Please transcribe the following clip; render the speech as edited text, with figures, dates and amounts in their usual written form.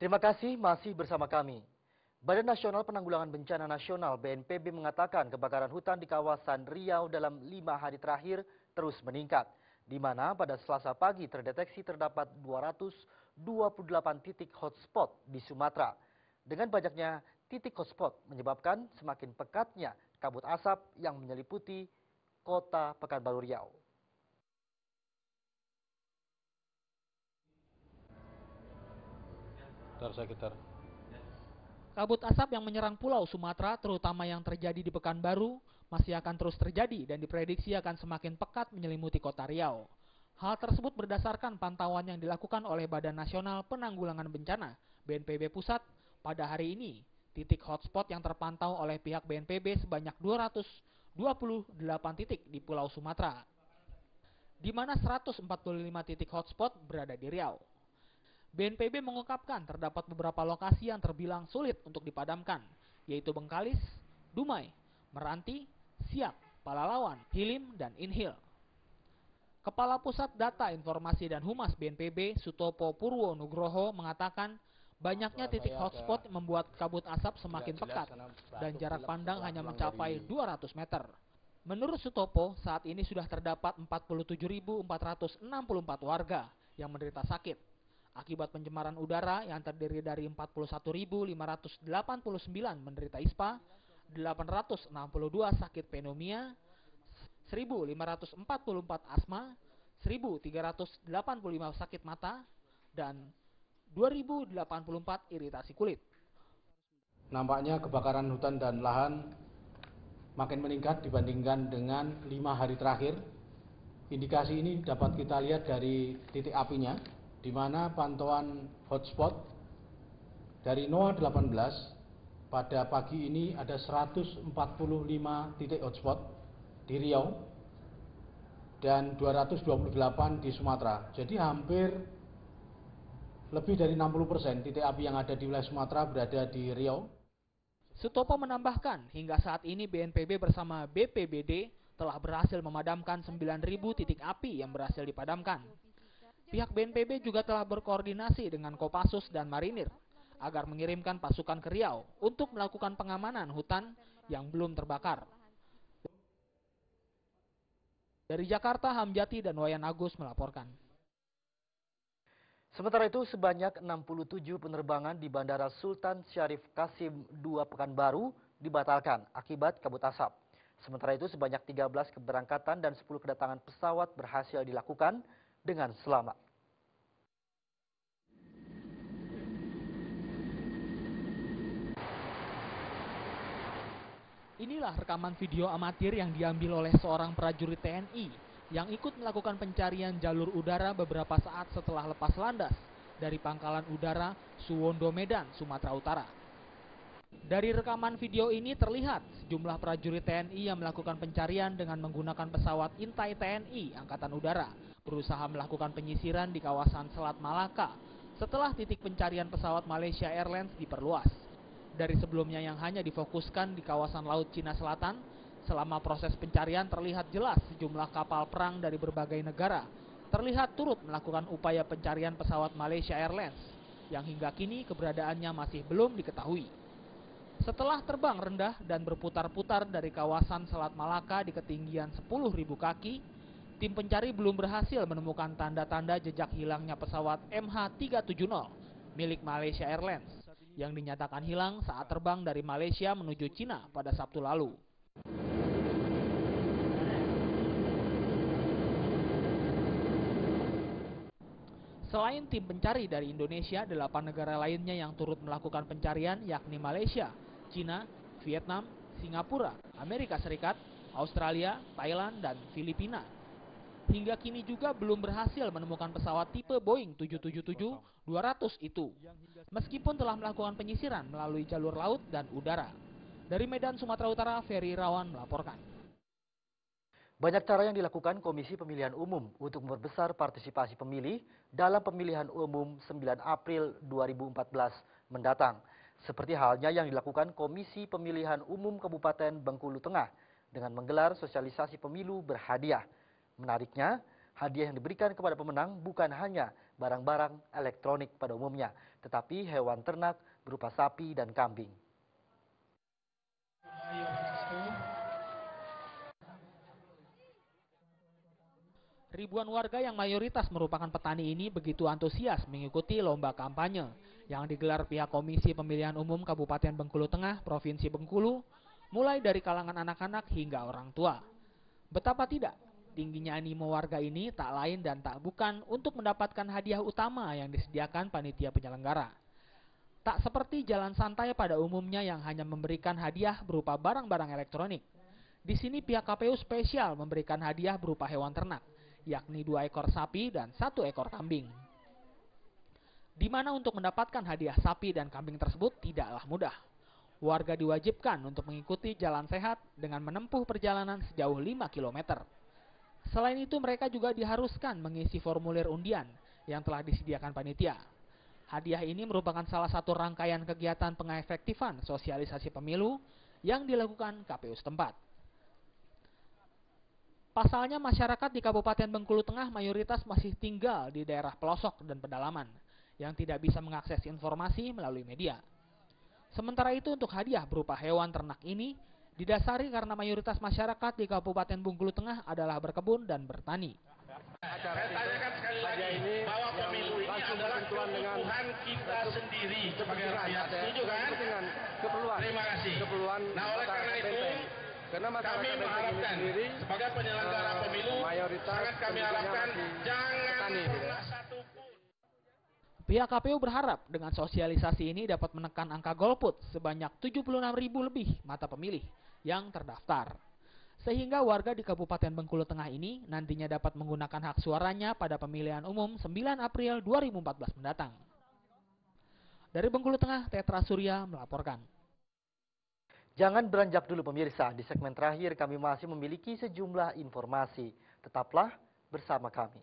Terima kasih masih bersama kami. Badan Nasional Penanggulangan Bencana Nasional (BNPB) mengatakan kebakaran hutan di kawasan Riau dalam 5 hari terakhir terus meningkat, di mana pada Selasa pagi terdeteksi terdapat 228 titik hotspot di Sumatera. Dengan banyaknya titik hotspot menyebabkan semakin pekatnya kabut asap yang menyeliputi kota Pekanbaru Riau. Kabut asap yang menyerang Pulau Sumatera, terutama yang terjadi di Pekanbaru, masih akan terus terjadi dan diprediksi akan semakin pekat menyelimuti kota Riau. Hal tersebut berdasarkan pantauan yang dilakukan oleh Badan Nasional Penanggulangan Bencana (BNPB) Pusat pada hari ini. Titik hotspot yang terpantau oleh pihak BNPB sebanyak 228 titik di Pulau Sumatera, di mana 145 titik hotspot berada di Riau. BNPB mengungkapkan terdapat beberapa lokasi yang terbilang sulit untuk dipadamkan, yaitu Bengkalis, Dumai, Meranti, Siak, Palalawan, Hilim, dan Inhil. Kepala Pusat Data Informasi dan Humas BNPB, Sutopo Purwo Nugroho, mengatakan banyaknya titik hotspot membuat kabut asap semakin pekat dan jarak pandang hanya mencapai 200 meter. Menurut Sutopo, saat ini sudah terdapat 47.464 warga yang menderita sakit akibat pencemaran udara yang terdiri dari 41.589 menderita ISPA, 862 sakit pneumonia, 1.544 asma, 1.385 sakit mata, dan 2.084 iritasi kulit. Nampaknya kebakaran hutan dan lahan makin meningkat dibandingkan dengan 5 hari terakhir. Indikasi ini dapat kita lihat dari titik apinya, di mana pantauan hotspot dari NOAA 18 pada pagi ini ada 145 titik hotspot di Riau dan 228 di Sumatera. Jadi hampir lebih dari 60% titik api yang ada di wilayah Sumatera berada di Riau. Sutopo menambahkan, hingga saat ini BNPB bersama BPBD telah berhasil memadamkan 9.000 titik api yang berhasil dipadamkan. Pihak BNPB juga telah berkoordinasi dengan Kopassus dan Marinir agar mengirimkan pasukan ke Riau untuk melakukan pengamanan hutan yang belum terbakar. Dari Jakarta, Hamjati dan Wayan Agus melaporkan. Sementara itu, sebanyak 67 penerbangan di Bandara Sultan Syarif Kasim II Pekanbaru dibatalkan akibat kabut asap. Sementara itu, sebanyak 13 keberangkatan dan 10 kedatangan pesawat berhasil dilakukan dengan selamat. Inilah rekaman video amatir yang diambil oleh seorang prajurit TNI yang ikut melakukan pencarian jalur udara beberapa saat setelah lepas landas dari Pangkalan Udara Suwondo Medan, Sumatera Utara. Dari rekaman video ini terlihat sejumlah prajurit TNI yang melakukan pencarian dengan menggunakan pesawat Intai TNI Angkatan Udara berusaha melakukan penyisiran di kawasan Selat Malaka setelah titik pencarian pesawat Malaysia Airlines diperluas. Dari sebelumnya yang hanya difokuskan di kawasan Laut Cina Selatan, selama proses pencarian terlihat jelas sejumlah kapal perang dari berbagai negara terlihat turut melakukan upaya pencarian pesawat Malaysia Airlines yang hingga kini keberadaannya masih belum diketahui. Setelah terbang rendah dan berputar-putar dari kawasan Selat Malaka di ketinggian 10.000 kaki, tim pencari belum berhasil menemukan tanda-tanda jejak hilangnya pesawat MH370 milik Malaysia Airlines yang dinyatakan hilang saat terbang dari Malaysia menuju Cina pada Sabtu lalu. Selain tim pencari dari Indonesia, 8 negara lainnya yang turut melakukan pencarian yakni Malaysia, Cina, Vietnam, Singapura, Amerika Serikat, Australia, Thailand, dan Filipina. Hingga kini juga belum berhasil menemukan pesawat tipe Boeing 777-200 itu, meskipun telah melakukan penyisiran melalui jalur laut dan udara. Dari Medan, Sumatera Utara, Ferry Irawan melaporkan. Banyak cara yang dilakukan Komisi Pemilihan Umum untuk memperbesar partisipasi pemilih dalam pemilihan umum 9 April 2014 mendatang. Seperti halnya yang dilakukan Komisi Pemilihan Umum Kabupaten Bengkulu Tengah dengan menggelar sosialisasi pemilu berhadiah. Menariknya, hadiah yang diberikan kepada pemenang bukan hanya barang-barang elektronik pada umumnya, tetapi hewan ternak berupa sapi dan kambing. Ribuan warga yang mayoritas merupakan petani ini begitu antusias mengikuti lomba kampanye yang digelar pihak Komisi Pemilihan Umum Kabupaten Bengkulu Tengah, Provinsi Bengkulu, mulai dari kalangan anak-anak hingga orang tua. Betapa tidak, tingginya animo warga ini tak lain dan tak bukan untuk mendapatkan hadiah utama yang disediakan panitia penyelenggara. Tak seperti jalan santai pada umumnya yang hanya memberikan hadiah berupa barang-barang elektronik. Di sini pihak KPU spesial memberikan hadiah berupa hewan ternak, yakni 2 ekor sapi dan 1 ekor kambing. Di mana untuk mendapatkan hadiah sapi dan kambing tersebut tidaklah mudah. Warga diwajibkan untuk mengikuti jalan sehat dengan menempuh perjalanan sejauh 5 km. Selain itu mereka juga diharuskan mengisi formulir undian yang telah disediakan panitia. Hadiah ini merupakan salah satu rangkaian kegiatan pengefektifan sosialisasi pemilu yang dilakukan KPU setempat. Pasalnya masyarakat di Kabupaten Bengkulu Tengah mayoritas masih tinggal di daerah pelosok dan pedalaman yang tidak bisa mengakses informasi melalui media. Sementara itu untuk hadiah berupa hewan ternak ini didasari karena mayoritas masyarakat di Kabupaten Bengkulu Tengah adalah berkebun dan bertani. Saya tanyakan sekali lagi bahwa pemilu ini adalah kebutuhan kita sendiri sebagai rakyat. Setuju kan? Terima kasih. Nah oleh karena itu kami mengharapkan sebagai penyelenggara pemilu sangat kami harapkan jangan pernah satupun. Pihak KPU berharap dengan sosialisasi ini dapat menekan angka golput sebanyak 76.000 lebih mata pemilih yang terdaftar. Sehingga warga di Kabupaten Bengkulu Tengah ini nantinya dapat menggunakan hak suaranya pada pemilihan umum 9 April 2014 mendatang. Dari Bengkulu Tengah, Tetra Surya melaporkan. Jangan beranjak dulu pemirsa, di segmen terakhir kami masih memiliki sejumlah informasi. Tetaplah bersama kami.